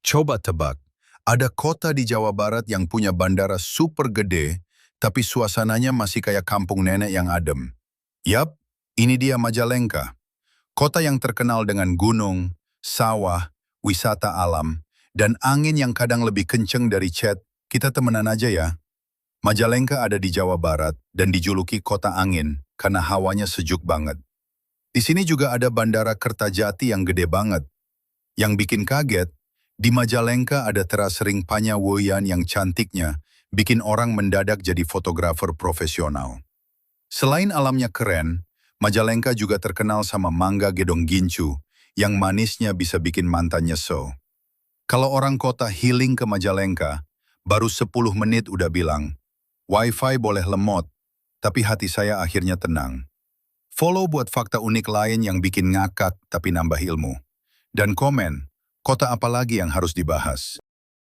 Coba tebak, ada kota di Jawa Barat yang punya bandara super gede, tapi suasananya masih kayak kampung nenek yang adem. Yap, ini dia Majalengka. Kota yang terkenal dengan gunung, sawah, wisata alam, dan angin yang kadang lebih kenceng dari cat. Kita temenan aja ya. Majalengka ada di Jawa Barat dan dijuluki kota angin karena hawanya sejuk banget. Di sini juga ada Bandara Kertajati yang gede banget. Yang bikin kaget, di Majalengka ada teras ring Panyawoyan yang cantiknya bikin orang mendadak jadi fotografer profesional. Selain alamnya keren, Majalengka juga terkenal sama mangga gedong gincu yang manisnya bisa bikin mantan nyesel. Kalau orang kota healing ke Majalengka, baru 10 menit udah bilang, "Wifi boleh lemot, tapi hati saya akhirnya tenang." Follow buat fakta unik lain yang bikin ngakak tapi nambah ilmu. Dan komen, kota apa lagi yang harus dibahas?